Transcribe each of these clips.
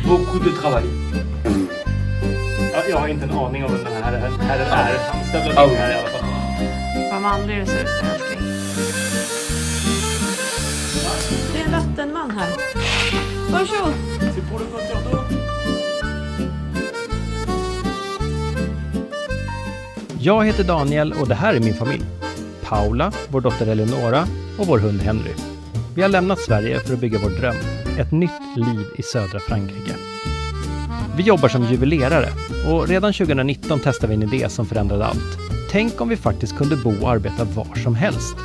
Beaucoup de travail. Ja, jag har inte en aning om vem den här är. Han stövlade in här i alla fall. Vad manlig du ser ut, älskling. Det är en vattenman här. Varsågod. Jag heter Daniel och det här är min familj. Paula, vår dotter Eleonora och vår hund Henry. Vi har lämnat Sverige för att bygga vår dröm. Ett nytt liv i södra Frankrike. Vi jobbar som juvelerare och redan 2019 testade vi en idé som förändrade allt. Tänk om vi faktiskt kunde bo och arbeta var som helst.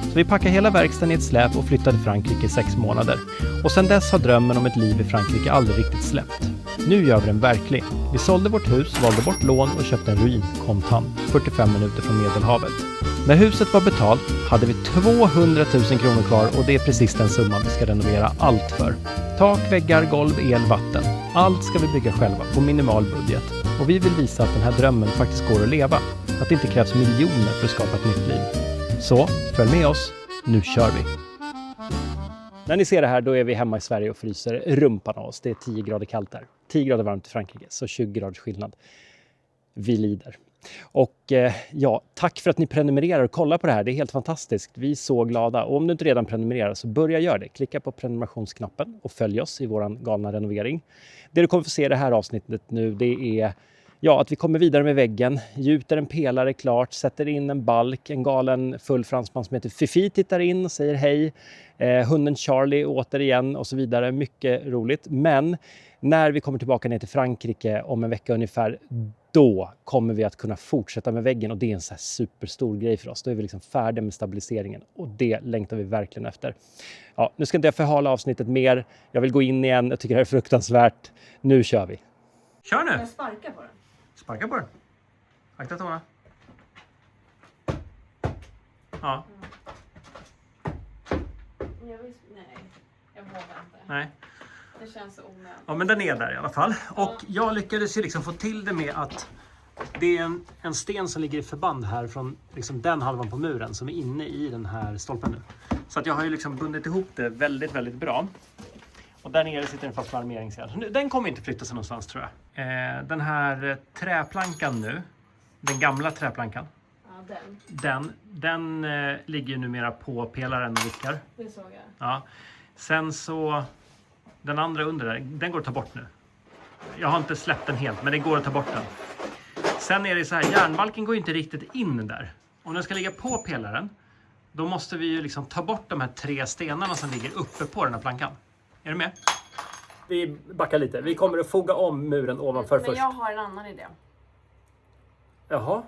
Så vi packade hela verkstaden i ett släp och flyttade till Frankrike i 6 månader. Och sedan dess har drömmen om ett liv i Frankrike aldrig riktigt släppt. Nu gör vi den verklig. Vi sålde vårt hus, valde bort lån och köpte en ruin kontant 45 minuter från Medelhavet. När huset var betalt hade vi 200 000 kronor kvar och det är precis den summan vi ska renovera allt för. Tak, väggar, golv, el, vatten. Allt ska vi bygga själva på minimal budget. Och vi vill visa att den här drömmen faktiskt går att leva. Att det inte krävs miljoner för att skapa ett nytt liv. Så, följ med oss. Nu kör vi! När ni ser det här då är vi hemma i Sverige och fryser rumpan av oss. Det är 10 grader kallt där. 10 grader varmt i Frankrike, så 20 graders skillnad. Vi lider. Och ja, tack för att ni prenumererar och kollar på det här. Det är helt fantastiskt. Vi är så glada. Och om du inte redan prenumererar så börja göra det. Klicka på prenumerationsknappen och följ oss i våran galna renovering. Det du kommer få se i det här avsnittet nu, det är att vi kommer vidare med väggen, gjuter en pelare klart, sätter in en balk, en galen full fransman som heter Fifi tittar in och säger hej. Hunden Charlie återigen och så vidare. Mycket roligt. Men när vi kommer tillbaka ner till Frankrike om en vecka ungefär, då kommer vi att kunna fortsätta med väggen och det är en så här superstor grej för oss. Då är vi liksom färdiga med stabiliseringen och det längtar vi verkligen efter. Ja, nu ska inte jag förhala avsnittet mer. Jag vill gå in igen. Jag tycker det är fruktansvärt. Nu kör vi. Kör nu! Jag sparkar på den. Sparka på den. Akta tårna. Ja. Nej, jag vågar inte. Nej. Det känns så onödigt. Ja, men den är där i alla fall. Och jag lyckades ju liksom få till det med att det är en sten som ligger i förband här från liksom den halvan på muren som är inne i den här stolpen nu. Så att jag har ju liksom bundit ihop det väldigt, väldigt bra. Och där nere sitter en fast armeringsjärn. Den kommer inte flytta sig någonstans tror jag. Den här träplankan nu, den gamla träplankan. Ja, Den ligger ju numera på pelaren och vickar. det såg jag. Ja. Sen så, den andra under där, den går att ta bort nu. Jag har inte släppt den helt, men det går att ta bort den. Sen är det så här, järnbalken går inte riktigt in där. Om den ska ligga på pelaren, då måste vi ju liksom ta bort de här 3 stenarna som ligger uppe på den här plankan. Är du med? Vi backar lite. Vi kommer att foga om muren ovanför först. Men jag har en annan idé. Jaha?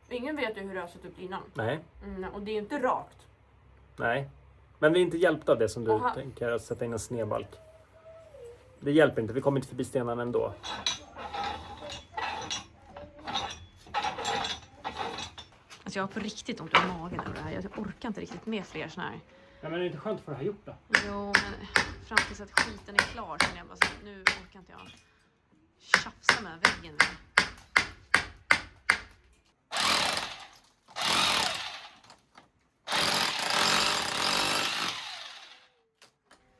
Ingen vet ju hur det har sett ut innan. Nej. Och det är inte rakt. Nej. Men vi är inte hjälpta av det som du tänker att sätta in en snedbalk. Det hjälper inte. Vi kommer inte förbi stenarna ändå. Alltså jag har på riktigt ont i magen av det här. Jag orkar inte riktigt med fler såna här. Ja, men det är inte skönt att få det här gjort då. Jo, men fram tills att skiten är klar så jag bara så, nu orkar inte jag tjafsa med väggen.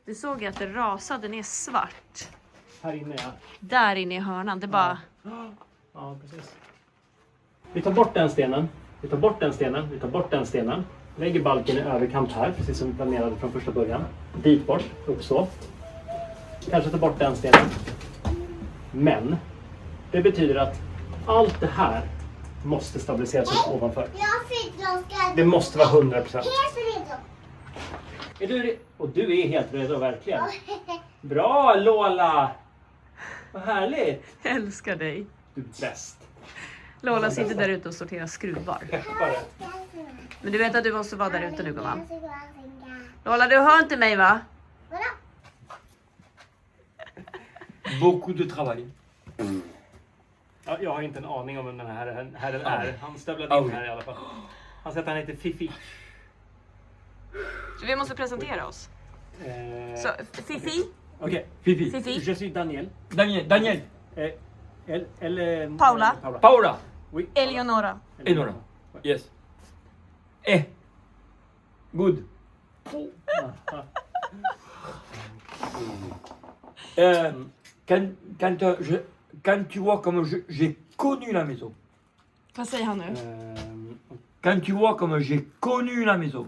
Du såg att det rasade, den är svart. Här inne, ja. Där inne i hörnan, det bara... Ja, precis. Vi tar bort den stenen. Vi tar bort den stenen. Vi tar bort den stenen. Lägger balken i överkant här, precis som vi planerade från första början. Dit bort, upp så. Kanske ta bort den stenen. Men det betyder att allt det här måste stabiliseras upp ovanför. Det måste vara 100%. Är du redo? Och du är helt redo, verkligen. Bra, Lola! Vad härligt! Jag älskar dig. Du är bäst. Lola sitter där ute och sorterar skruvar. Peppare. Men du vet att du måste vara där ute nu, gumman. Lola, du hör inte mig, va? Beaucoup de travail. Ja, jag har inte en aning om vem den här är. Han stövlade in här i alla fall. Han säger att han heter Fifi. Så vi måste presentera oss. Så, Fifi. Okej. Fifi. Fifi. Je suis Daniel. Daniel. Paula. Paula. Oui. Eleonora. Enora. Yes. Good. Quand tu vois comme j'ai connu la maison. Vad säger han nu? Quand tu vois comme j'ai connu la maison.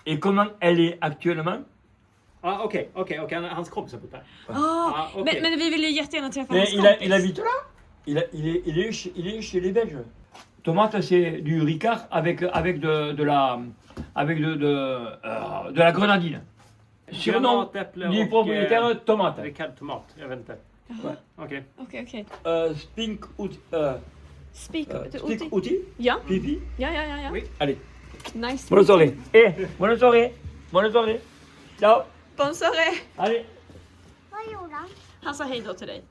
Et comment elle est actuellement. Okej. Hans kompis har bott där. Men vi vill ju jättegärna träffa Mais hans il kompis. habite là. Il est chez les Belges. Tomate, c'est du Ricard avec de la grenadine. Surnom Granatäpple du och... propriétaire Tomate. Rickard Tomat, jag vet inte. Okej. Okej. Spink Speak Spink outil. Ja. Pipi. Ja. Oui. Allez. Nice. Bonne soirée. Bonne soirée. Bonne soirée. Ciao. Bon soirée. Allez. Vad gjorde han? Han sa hej då till dig.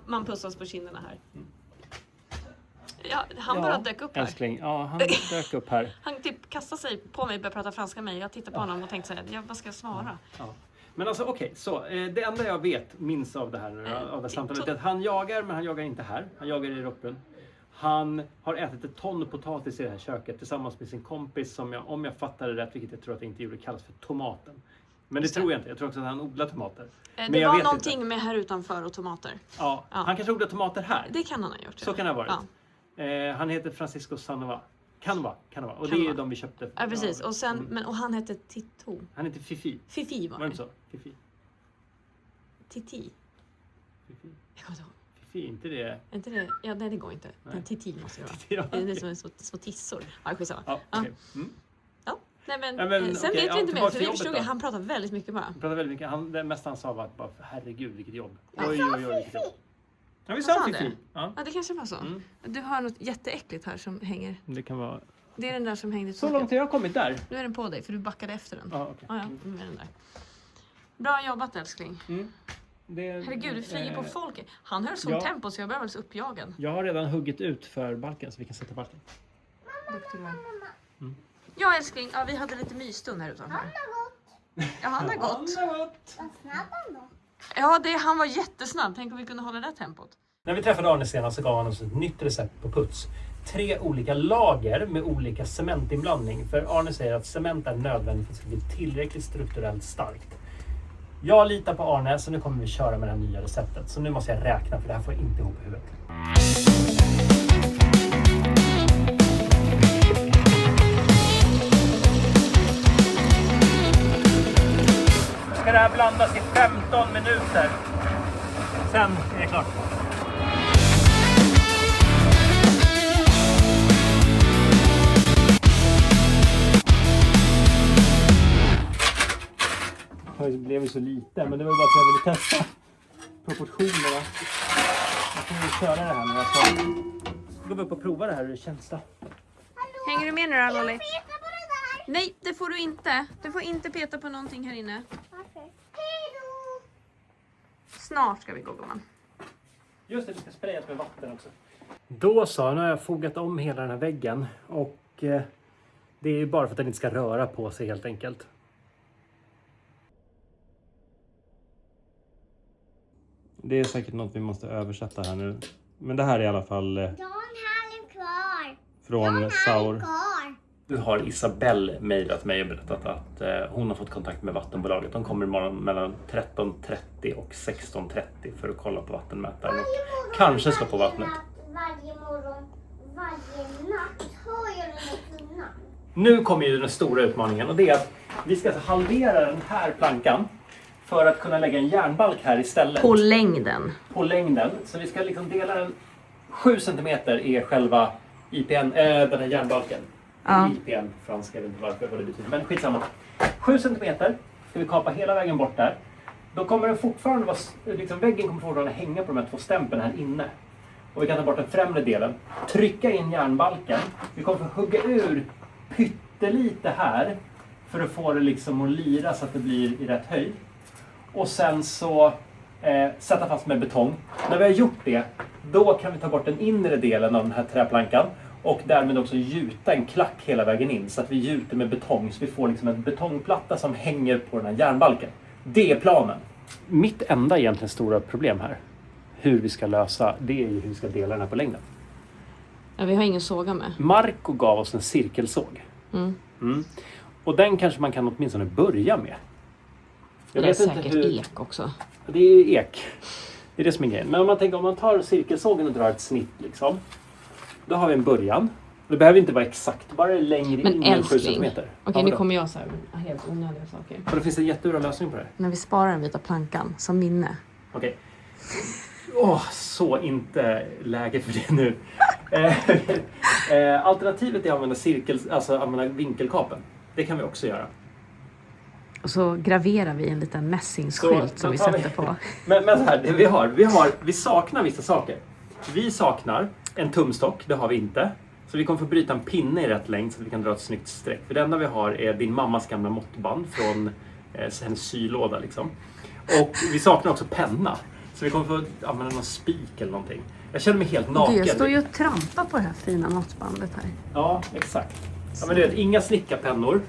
Man pussas på kinderna här. Ja, han bara dök upp här. Älskling, ja han dök upp här. Han typ kastade sig på mig och började prata franska med mig. Jag tittade på honom och tänkte så här, vad ska jag svara? Ja. Men alltså okej, så det enda jag minns av det här nu, av det samtalet är att han jagar, men han jagar inte här. Han jagar i Rockbrunn. Han har ätit ett ton potatis i det här köket tillsammans med sin kompis som om jag fattar det rätt, vilket jag tror att jag inte gjorde, kallas för tomaten. Men det tror jag inte. Jag tror också att han odlar tomater. Men Det jag var vet någonting inte. med här utanför och tomater. Ja, han kanske odlar tomater här. Det kan han ha gjort. Så kan det ha varit. Ja. Han heter Francisco Sanova. Kan vara. Och Kan det är ju vara. de vi köpte. Ja, precis. Och, sen, och han hette Tito. Han heter Fifi. Fifi var Var det det. inte så? Fifi. Titi. Fifi. Jag kommer inte ihåg. Fifi, inte det? Är inte det? Ja, nej, det går inte. Nej. Den Titi måste det vara. Ja, Det är som en små tissor. Ja, skitsamma. Ja, okej. Mm. Ja. Nej, men, Ja, men, sen okej, vet vi inte mer. tillbaka För till vi förstod jobbet ju, då. han pratar väldigt mycket bara. Han pratade väldigt mycket. Det mesta han sa var att bara, herregud vilket jobb. Ja. Oj, vilket jobb. Ja, vi Sa sa han Fifi. det? Ja. Ja, det kanske var så. Mm. Du har något jätteäckligt här som hänger. Det kan vara... Det är den där som hängde Så långt har jag kommit där. Nu är den på dig för du backade efter den. Ja, okej. Ja, nu är den där. Bra jobbat älskling. Det, Herregud, du flyger på folk. Han höll sån ja. tempo så jag blev alldeles uppjagen. Jag har redan huggit ut för balken så vi kan sätta balken. Duktig du är. Ja älskling, ja, vi hade lite mysstund här utanför. Ja, han har gått. Vad snabb han var. Ja, han var jättesnabb. Tänk om vi kunde hålla det tempot. När vi träffade Arne senast så gav han oss ett nytt recept på puts. 3 olika lager med olika cementinblandning. För Arne säger att cement är nödvändigt för att det ska bli tillräckligt strukturellt starkt. Jag litar på Arne så nu kommer vi köra med det här nya receptet. Så nu måste jag räkna för det här får jag inte ihop i huvudet. Ska det här blandas i 15 minuter. Sen är det klart. Det blev ju så lite, men det var ju bara för att jag ville testa proportionerna. Jag kommer ju köra det här nu. Så går vi upp och provar det här, hur det känns då. Hänger du med nu då Lolly? Peta på det där. Nej, det får du inte. Du får inte peta på någonting här inne. Varför? Hej då. Snart ska vi gå gumman. Just det, vi ska sprayas med vatten också. Då så, nu har jag fogat om hela den här väggen. Och det är ju bara för att den inte ska röra på sig helt enkelt. Det är säkert något vi måste översätta här nu. Men det här är i alla fall Don't have kvar. från Saur. Kvar. Nu har Isabelle mejlat mig och berättat att hon har fått kontakt med vattenbolaget. De kommer imorgon mellan 13.30 och 16.30 för att kolla på vattenmätaren och kanske slå på vattnet. Varje morgon, varje natt hör jag den här tunnan. Nu kommer ju den stora utmaningen och det är att vi ska halvera den här plankan för att kunna lägga en järnbalk här istället. På längden. På längden. Så vi ska liksom dela den 7 cm är själva IPN, den här järnbalken. Ja. IPN, franska, jag vet inte varför, vad det betyder. Men skitsamma. 7 cm ska vi kapa hela vägen bort där. Då kommer den fortfarande vara, liksom väggen kommer fortfarande hänga på de här 2 stämpeln här inne. Och vi kan ta bort den främre delen. Trycka in järnbalken. Vi kommer få hugga ur pyttelite här. För att få det liksom att lira så att det blir i rätt höjd. Och sen så sätta fast med betong. När vi har gjort det, då kan vi ta bort den inre delen av den här träplankan. Och därmed också gjuta en klack hela vägen in. Så att vi gjuter med betong. Så vi får liksom en betongplatta som hänger på den här järnbalken. Det är planen. Mitt enda egentligen stora problem här, hur vi ska lösa, det är ju hur vi ska dela den här på längden. Ja, vi har ingen såga med. Marco gav oss en cirkelsåg. Och den kanske man kan åtminstone börja med. Det är säkert ek också. Det är ek. Det är det som är grejen. Men om man tar cirkelsågen och drar ett snitt liksom. Då har vi en början. Det behöver inte vara exakt, bara längre Men in än 7 älskling. centimeter. Okej, nu kommer jag så här helt onödiga saker. Och då finns det en jättebra lösning på det. När vi sparar den vita plankan som minne. Okej. Så inte läge för det nu. Alternativet är att använda använda vinkelkapen. Det kan vi också göra. Och så graverar vi en liten mässingsskylt som vi sätter på. Men så här, det vi saknar vissa saker. Vi saknar en tumstock, det har vi inte. Så vi kommer få bryta en pinne i rätt längd så att vi kan dra ett snyggt streck. För det enda vi har är din mammas gamla måttband från hennes sylåda liksom. Och vi saknar också penna. Så vi kommer få använda någon spik eller någonting. Jag känner mig helt naken. Jag står ju och trampar på det här fina måttbandet här. Ja, exakt. Ja, men du vet, inga snickarpennor.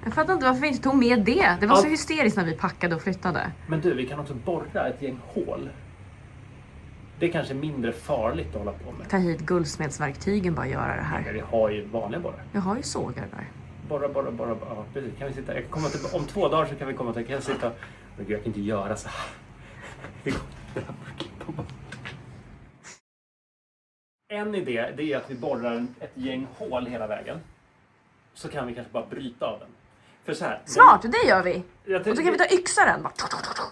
Jag fattar inte varför vi inte tog med det. Det var så hysteriskt när vi packade och flyttade. Men du, vi kan också borra ett gäng hål. Det är kanske mindre farligt att hålla på med. Ta hit guldsmedsverktygen bara göra det här. Men vi har ju vanliga borrar. Jag har ju sågar där. Borra. Ja, precis. Kan vi sitta? Jag kan komma till, om 2 dagar så kan vi komma till. Kan jag sitta? Men gud, jag kan inte göra så här. En idé, det är att vi borrar ett gäng hål hela vägen. Så kan vi kanske bara bryta av den. För så här, Smart, det gör vi! Och Och så kan vi ta yxaren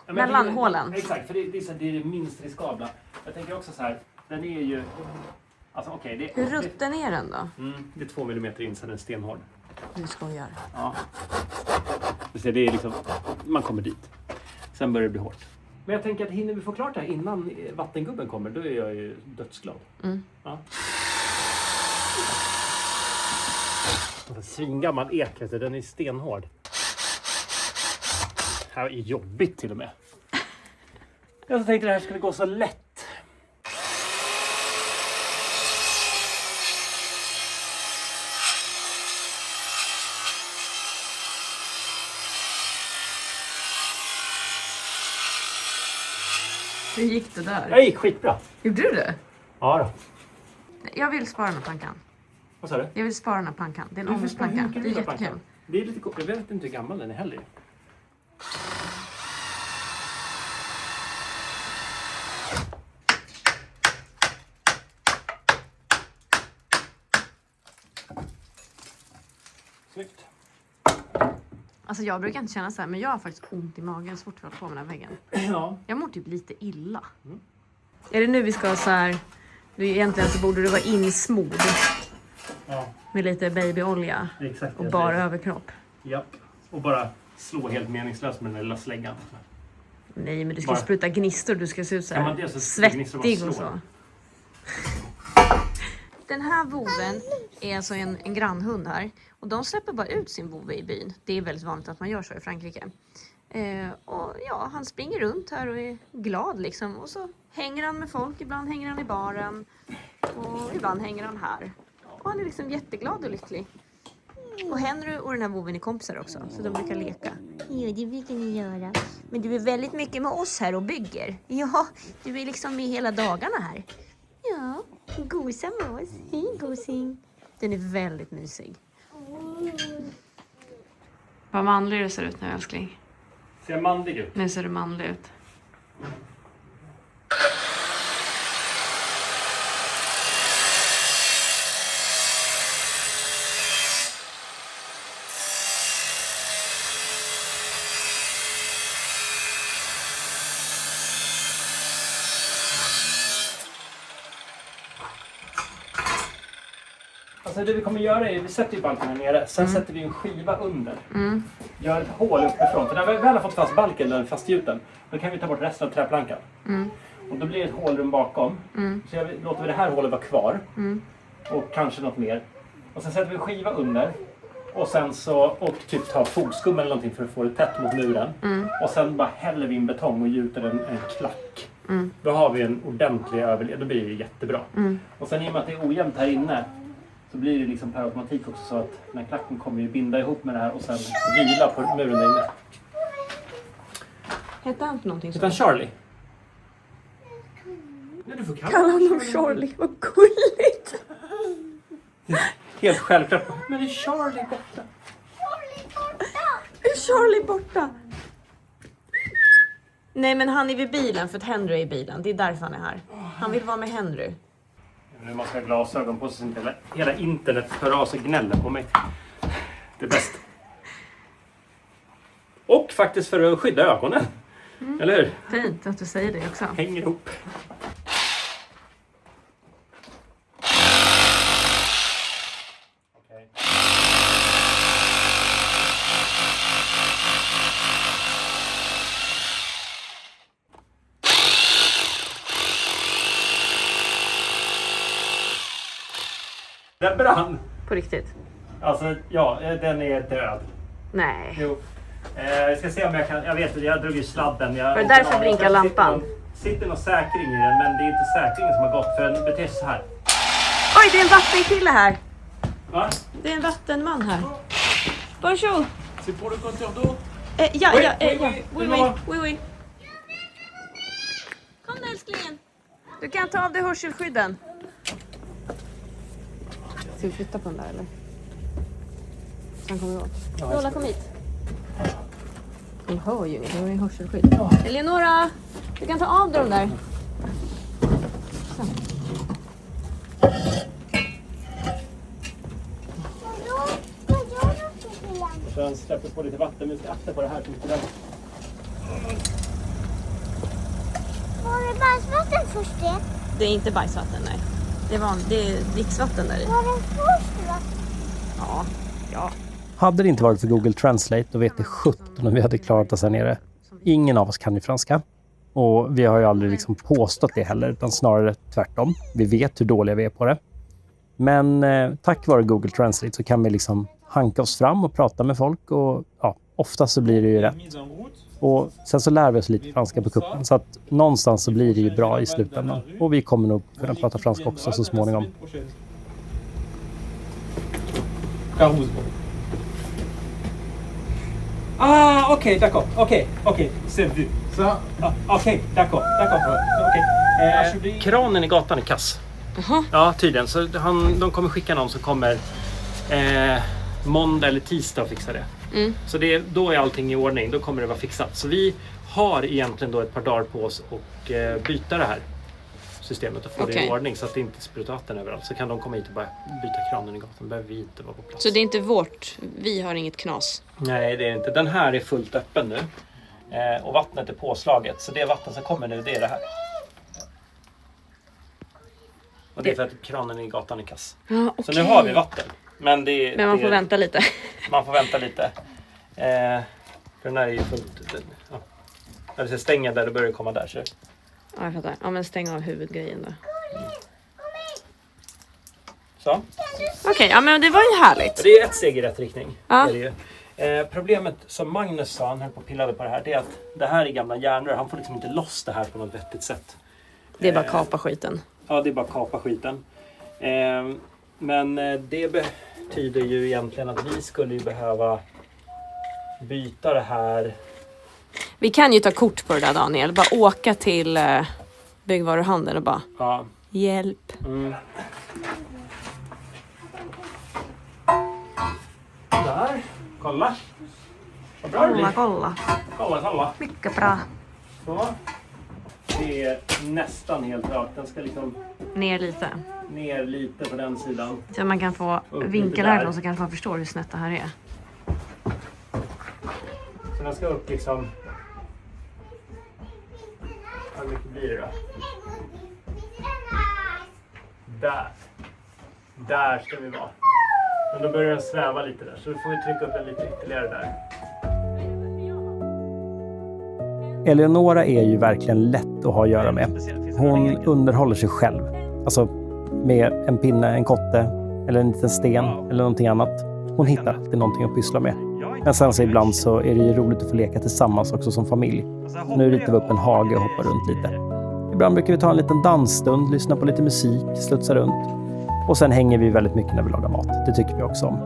mellan hålen. Exakt, för det är det minst riskabla. Jag tänker också så här, den är ju... Alltså okej, Hur rutten är den då? det är 2 millimeter in så den är stenhård. Du skojar. Ja. Så det är liksom, man kommer dit. Sen börjar det bli hårt. Men jag tänker att hinner vi få klart det här innan vattengubben kommer, då är jag ju dödsglad. Ja. Svingammal ek, den är stenhård. Det här är jobbigt till och med. Jag tänkte att det här skulle gå så lätt. Hur gick det där? Det gick skitbra. Gjorde du det? Ja då. Jag vill spara den här plankan. Vad sa du? Jag vill spara den här plankan. Det är en ångestplanka. Det är jättekul. Det är lite coolt. Jag vet inte hur gammal den är heller. Snyggt. Alltså jag brukar inte känna så här, men jag har faktiskt ont i magen så fort jag håller på med den här väggen. Ja. Jag mår typ lite illa. Är det nu vi ska så här... Egentligen så borde du vara insmord. Ja. Med lite babyolja. Exakt. Och bara överkropp. Ja. Och bara slå helt meningslöst med den lilla släggan. Nej, men du ska spruta gnistor. Du ska se ut så Kan här man det så svettig slår? och så. Den här voven är alltså en grannhund här. Och de släpper bara ut sin vove i byn. Det är väldigt vanligt att man gör så i Frankrike. Och ja, han springer runt här och är glad liksom. Och så hänger han med folk. Ibland hänger han i baren. Och ibland hänger han här. Och han är liksom jätteglad och lycklig. Och Henry och den här voven är kompisar också. Så de brukar leka. Ja, det brukar ni göra. Men du är väldigt mycket med oss här och bygger. Ja, du är liksom med hela dagarna här. Ja, gosa med oss. Hej gosing. Den är väldigt mysig. Vad manlig du ser ut nu, älskling. Ser jag manlig ut? Nu ser du manlig ut. Alltså det vi kommer göra är, vi sätter ju balken här nere, sen sätter vi en skiva under. Gör ett hål uppifrån, för när vi väl har fått fast balken, den är fastgjuten, då kan vi ta bort resten av träplankan. Och då blir det ett hålrum bakom. Så låter vi det här hålet vara kvar. Och kanske något mer. Och sen sätter vi en skiva under. Och sen så, och typ ta fogskum eller någonting för att få det tätt mot muren. Och sen bara häller vi in betong och gjuter en klack. Då har vi en ordentlig överled, då blir det jättebra. Och sen i och med att det är ojämnt här inne, så blir det liksom per automatik också så att den här klacken kommer ju binda ihop med det här och sen vila på muren där inne. Hette han för någonting? Utan Charlie. Nej, du får Kalla honom Charlie, vad gulligt! Helt självklart. Men är Charlie borta? Är Charlie borta? Nej, men han är vid bilen för att Henry är i bilen. Det är därför han är här. Han vill vara med Henry. Nu måste jag ha glasögon på så inte hela internet hör av sig och gnäller på mig. Det är bäst. Och faktiskt för att skydda ögonen. Eller hur? Fint att du säger det också. Hänger ihop. Okej. Den brann. På riktigt? Alltså, ja, den är död. Nej. Jo. Jag ska se om jag kan. Jag vet att jag drog i sladden. Var det därför blinkar lampan? Sitter någon säkring i den, men det är inte säkringen som har gått för den beter sig så här. Oj, det är en vattenkille här. Va? Det är en vattenman här. Bonjour. C'est pour le compteur d'eau? Ja. Oui. Oui. Kom nu, älsklingen. Du kan ta av dig hörselskydden. Ska vi flytta på den där eller? Så han kommer åt. Lola, kom hit. Hon hör ju inget, hon har ju hörselskydd. Eleonora, du kan ta av dig de där. Så. Den släpper på lite vatten, men ska akta på det här. Var det bajsvatten först det? Det är inte bajsvatten, nej. Det är dricksvatten där i. Var det först va? Ja. Hade det inte varit för Google Translate, då vet det 17 om vi hade klarat oss här nere. Ingen av oss kan ju franska. Och vi har ju aldrig liksom påstått det heller, utan snarare tvärtom. Vi vet hur dåliga vi är på det. Men tack vare Google Translate så kan vi liksom hanka oss fram och prata med folk. Och ja, ofta så blir det ju rätt. Och sen så lär vi oss lite franska på kuppen. Så att någonstans så blir det ju bra i slutändan. Och vi kommer nog kunna prata franska också så småningom. Ah, okej, d'accord. Okej, c'est vu. Ça, Okej, d'accord. Kranen i gatan är kass. Jaha. Ja, tydligen. Så de kommer skicka någon som kommer måndag eller tisdag och fixa det. Så då är allting i ordning. Då kommer det vara fixat. Så vi har egentligen då ett par dagar på oss och byta det här systemet och få det i ordning så att det inte sprutar vatten överallt. Så kan de komma hit och bara byta kranen i gatan. Behöver vi inte vara på plats. Så det är inte vårt, vi har inget knas. Nej, det är inte. Den här är fullt öppen nu. Och vattnet är påslaget. Så det vatten som kommer nu, det är det här. Och det är för att kranen i gatan är kass. Ja, okay. Så nu har vi vatten. Men man får vänta lite. Man får vänta lite. För den här är ju fullt. Ja. När du ser stänga där, då börjar det komma där. Så. Ja, jag fattar. Ja, men stäng av huvudgrejen då. Så. Okej, ja men det var ju härligt. Det är ett steg i rätt riktning. Ja. Är det ju. Problemet som Magnus sa, han höll på och pillade på det här, det är att det här är gamla järnrör. Han får liksom inte loss det här på något vettigt sätt. Det är bara kapa skiten. Ja, det är bara kapa skiten. Men det betyder ju egentligen att vi skulle ju behöva byta det här. Vi kan ju ta kort på det där, Daniel. Bara åka till byggvaruhandeln och bara hjälp. Där, kolla. Vad bra det blir. Kolla. Kolla. Mycket bra. Så. Det är nästan helt rakt. Den ska liksom Ner lite. ner lite på den sidan. Så man kan få vinkel härifrån så kanske man förstår hur snett det här är. Så den ska upp liksom. Hur mycket blir det då? Där ska vi vara. Men då börjar den sväva lite där. Så då får vi trycka upp den lite ytterligare där. Eleonora är ju verkligen lätt att ha att göra med. Hon underhåller sig själv. Alltså med en pinne, en kotte eller en liten sten eller någonting annat. Hon hittar alltid någonting att pyssla med. Men sen så ibland så är det ju roligt att få leka tillsammans också som familj. Nu ritar vi upp en hage och hoppar runt lite. Ibland brukar vi ta en liten dansstund, lyssna på lite musik, studsa runt. Och sen hänger vi väldigt mycket när vi lagar mat. Det tycker vi också om.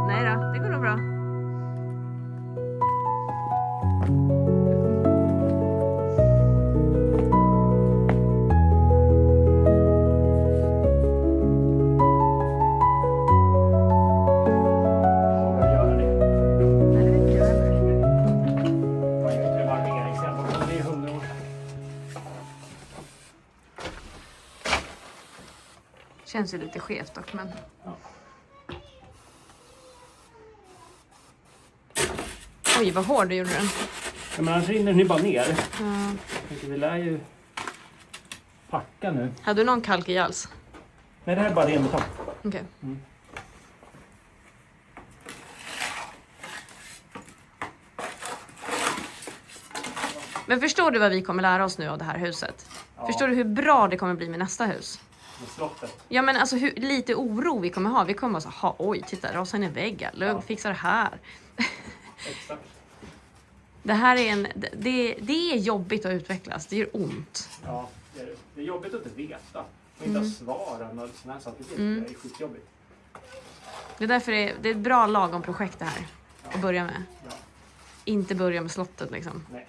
Nej då, det går nog bra. Känns ju lite skevt dock, men... Ja. Oj, vad hård du gjorde den. Ja, men annars rinner den ju bara ner. Ja. Vi lär ju packa nu. Hade du någon kalk i alls? Nej, det här är bara ren betong. Okej. Mm. Men förstår du vad vi kommer lära oss nu av det här huset? Ja. Förstår du hur bra det kommer bli med nästa hus? Med slottet. Ja, men alltså hur lite oro vi kommer ha. Vi kommer bara så oj, titta, rasar in i väggen. Lugnt, fixa det här. Exakt. Det här är det är jobbigt att utvecklas. Det gör ont. Ja, det är jobbigt att inte veta. Och inte ha svar och sådana här saker. Det är skitjobbigt. Det är därför det är ett bra lagom projekt det här. Att börja med. Ja. Inte börja med slottet liksom. Nej.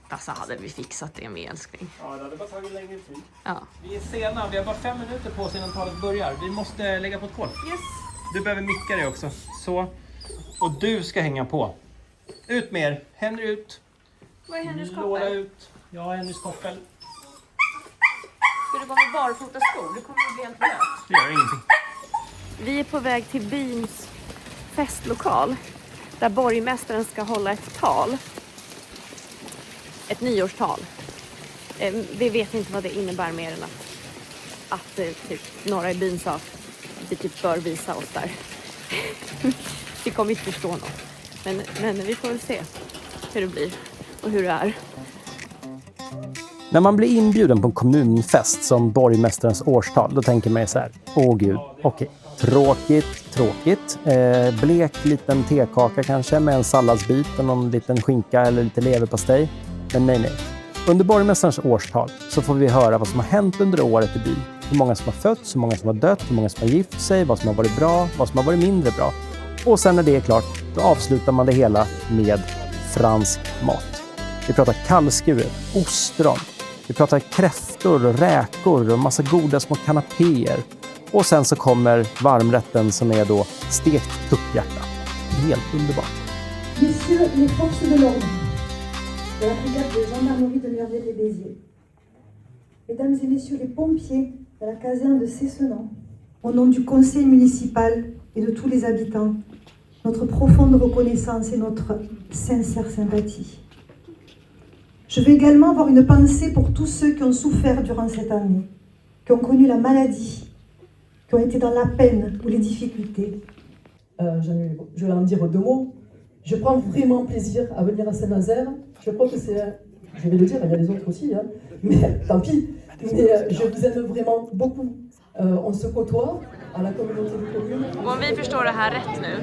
Fast hade vi fixat det med älskling. Ja, det hade bara tagit längre tid. Ja. Vi är sena. Vi har bara 5 minuter på oss innan talet börjar. Vi måste lägga på ett kol. Yes. Du behöver micka dig också. Så. Och du ska hänga på. Ut med er. Henry ut. Vad är Henrys Låda koppel? ut. Ja, Henrys koppel. Ska du gå med barfota skor? Du kommer att bli helt blöt. Det gör ingenting. Vi är på väg till byns festlokal. Där borgmästaren ska hålla ett tal. Ett nyårstal. Vi vet inte vad det innebär mer än att typ, några i byn sa att vi typ bör visa oss där. Vi kommer inte förstå något. Men vi får väl se hur det blir och hur det är. När man blir inbjuden på en kommunfest som borgmästarens årstal, då tänker man så här, åh gud, okej. Tråkigt. Blek liten tekaka kanske med en salladsbit och någon liten skinka eller lite leverpastej. Men nej. Under borgmästarens årstal så får vi höra vad som har hänt under året i byn. Hur många som har fötts, hur många som har dött, hur många som har gift sig, vad som har varit bra, vad som har varit mindre bra. Och sen när det är klart, då avslutar man det hela med fransk mat. Vi pratar kallskuret, ostron. Vi pratar kräftor och räkor och massa goda små kanapéer. Och sen så kommer varmrätten som är då stekt tupphjärta. Helt underbart. Messieurs les forces de l'ordre, de la brigade de gendarmerie de Merveille-les-Béziers, mesdames et messieurs les pompiers de la caserne de Cessenan, au nom du conseil municipal et de tous les habitants, notre profonde reconnaissance et notre sincère sympathie. Je veux également avoir une pensée pour tous ceux qui ont souffert durant cette année, qui ont connu la maladie, qui ont été dans la peine ou les difficultés. Je vais en dire 2 mots. Je prends vraiment plaisir à venir à Saint-Nazaire. Je crois que c'est... Je vais le dire, il y a les autres aussi, hein, mais tant pis. Mais je vous aime vraiment beaucoup. On se côtoie à la communauté de communes. Om vi förstår det här rätt nu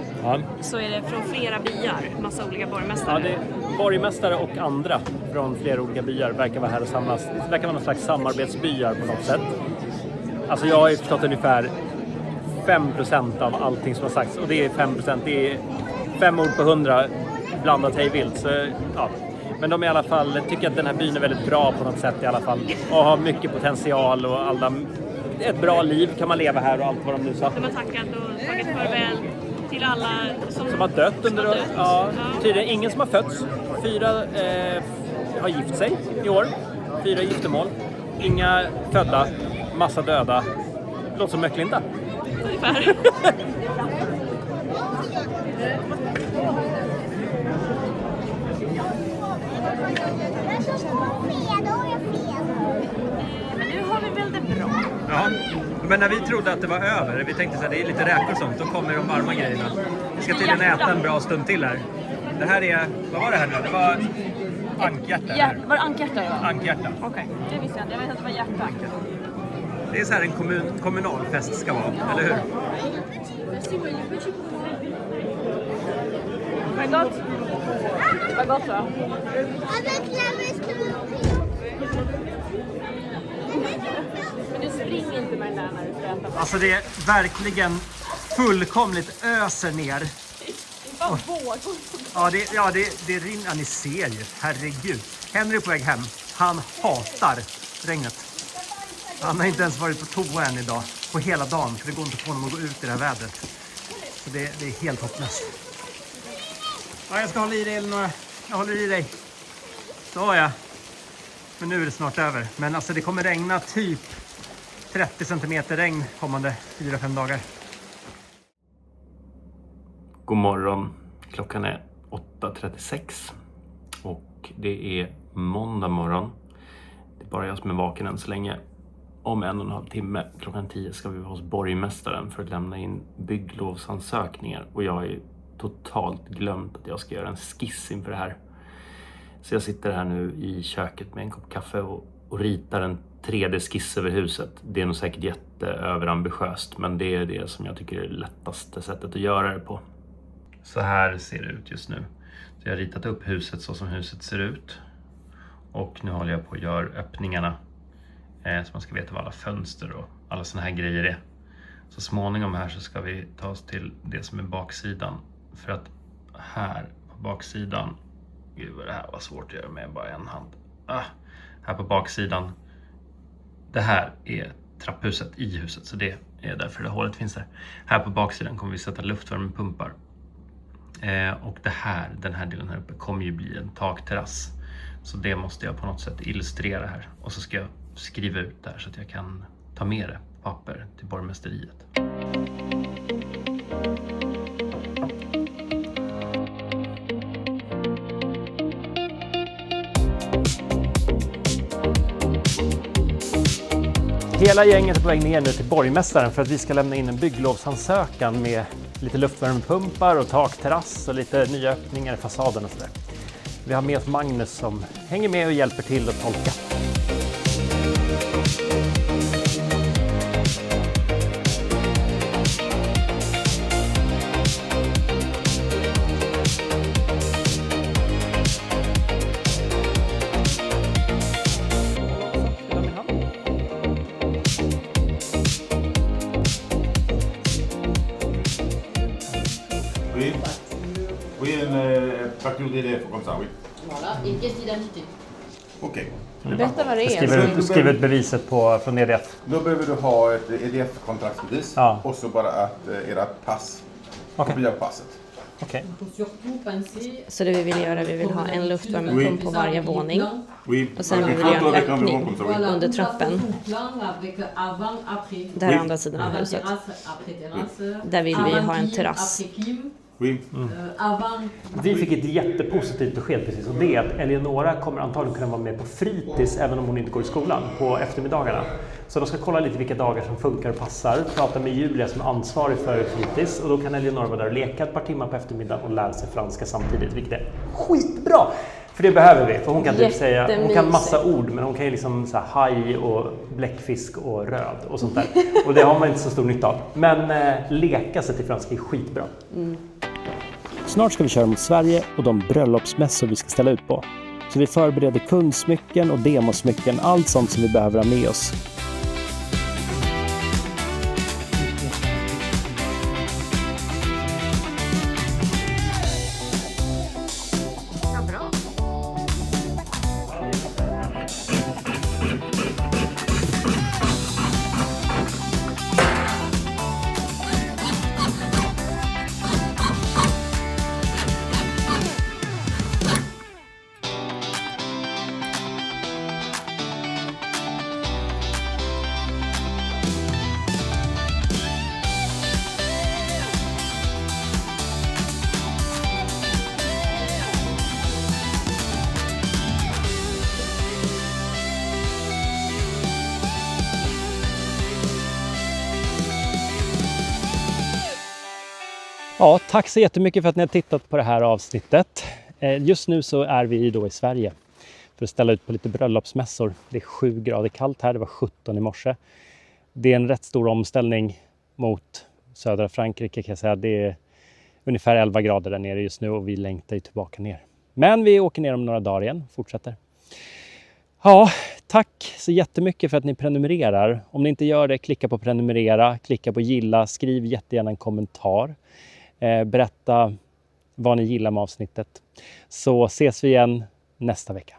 så är det från flera byar, massa olika borgmästare. Ja, det är borgmästare och andra från flera olika byar verkar vara här och samlas. Det verkar vara någon slags samarbetsbyar på något sätt. Alltså jag har ju förstått ungefär 5% av allting som har sagts. Och det är 5%, det är 5 ord på 100 blandat hej vilt. Så, ja. Men de i alla fall tycker att den här byn är väldigt bra på något sätt i alla fall. Och har mycket potential och alla... Ett bra liv kan man leva här och allt vad de nu sa. De har tackat och tagit farväl till alla som har dött under året. Ja, tydligen ingen som har fötts. 4 har gift sig i år. 4 giftermål. Inga födda. Massa döda. Låter som Möcklinta. ungefär. Men nu har vi väl det bra. Ja, men när vi trodde att det var över, vi tänkte så här, det är lite räkor och sånt, då kommer de varma grejerna. Vi ska tydligen äta en bra stund till här. Det här är, vad var det här nu? Det var ankhjärta. Ja, var det ankhjärta det var? Ankhjärta. Okej, det visste jag inte. Jag vet att det var hjärta. Det är så här en kommunalfest ska vara, eller hur? Vad gott? Vad gott då? Men du springer inte med den där när du ska äta. Alltså det är verkligen fullkomligt öser ner. Ja, det rinner. Ja, ni ser ju. Herregud. Henry är på väg hem. Han hatar regnet. Han har inte ens varit på toa än idag. På hela dagen. För det går inte på honom att gå ut i det här vädret. Så det är helt hopplöst. Ja, jag ska hålla i dig, Elinora. Jag håller i dig. Så ja. Men nu är det snart över. Men alltså det kommer regna typ 30 centimeter regn kommande 4-5 dagar. God morgon. Klockan är 8:36 och det är måndag morgon. Det är bara jag som är vaken än så länge. Om 1,5 timme, klockan 10, ska vi vara hos borgmästaren för att lämna in bygglovsansökningar. Och jag har ju totalt glömt att jag ska göra en skiss inför det här. Så jag sitter här nu i köket med en kopp kaffe och ritar en 3D-skiss över huset. Det är nog säkert jätteöverambitiöst, men det är det som jag tycker är det lättaste sättet att göra det på. Så här ser det ut just nu. Så jag har ritat upp huset så som huset ser ut. Och nu håller jag på att göra öppningarna. Så man ska veta vad alla fönster och alla såna här grejer är. Så småningom här så ska vi ta oss till det som är baksidan. För att här på baksidan... Gud vad det här var svårt att göra med bara en hand. Här på baksidan. Det här är trapphuset i huset. Så det är därför det hålet finns där. Här på baksidan kommer vi sätta luftvärmepumpar. Och den här delen här uppe kommer ju bli en takterrass. Så det måste jag på något sätt illustrera här. Och så ska jag skriva ut det här så att jag kan ta med det på papper till borgmästeriet. Hela gänget är på väg ner nu till borgmästaren för att vi ska lämna in en bygglovsansökan med lite luftvärmepumpar och takterrass och lite nya öppningar i fasaden och sådär. Vi har med oss Magnus som hänger med och hjälper till att tolka. Oui, une facture d'élève comme ça, oui. Voilà, et une pièce d'identité. Okej. Berätta vad det är. Du skriver ut beviset från EDF. Då behöver du ha ett EDF-kontraktsbevis och så bara era pass. Kopia av passet. Okej. Så det vi vill göra, vi vill ha en luftvärmepump på varje våning. Och sen vill vi Okay. göra en öppning under trappen. Där är andra sidan av huset. Där vill vi ha en terrass. Vi fick ett jättepositivt besked precis, och det är att Eleonora kommer antagligen kunna vara med på fritids även om hon inte går i skolan på eftermiddagarna. Så de ska kolla lite vilka dagar som funkar och passar, prata med Julia som är ansvarig för fritids, och då kan Eleonora vara där och leka ett par timmar på eftermiddagen och lära sig franska samtidigt, vilket är skitbra! För det behöver vi, för hon kan typ säga, hon kan massa ord, men hon kan ju liksom så här haj och bläckfisk och röd och sånt där. Och det har man inte så stor nytta av. Men leka sig till franska är skitbra. Snart ska vi köra mot Sverige och de bröllopsmässor vi ska ställa ut på. Så vi förbereder kundsmycken och demosmycken, allt sånt som vi behöver ha med oss. Ja, tack så jättemycket för att ni har tittat på det här avsnittet. Just nu så är vi då i Sverige för att ställa ut på lite bröllopsmässor. Det är 7 grader kallt här, det var 17 i morse. Det är en rätt stor omställning mot södra Frankrike kan jag säga. Det är ungefär 11 grader där nere just nu och vi längtar ju tillbaka ner. Men vi åker ner om några dagar igen, fortsätter. Ja, tack så jättemycket för att ni prenumererar. Om ni inte gör det, klicka på prenumerera, klicka på gilla, skriv jättegärna en kommentar. Berätta vad ni gillar med avsnittet. Så ses vi igen nästa vecka.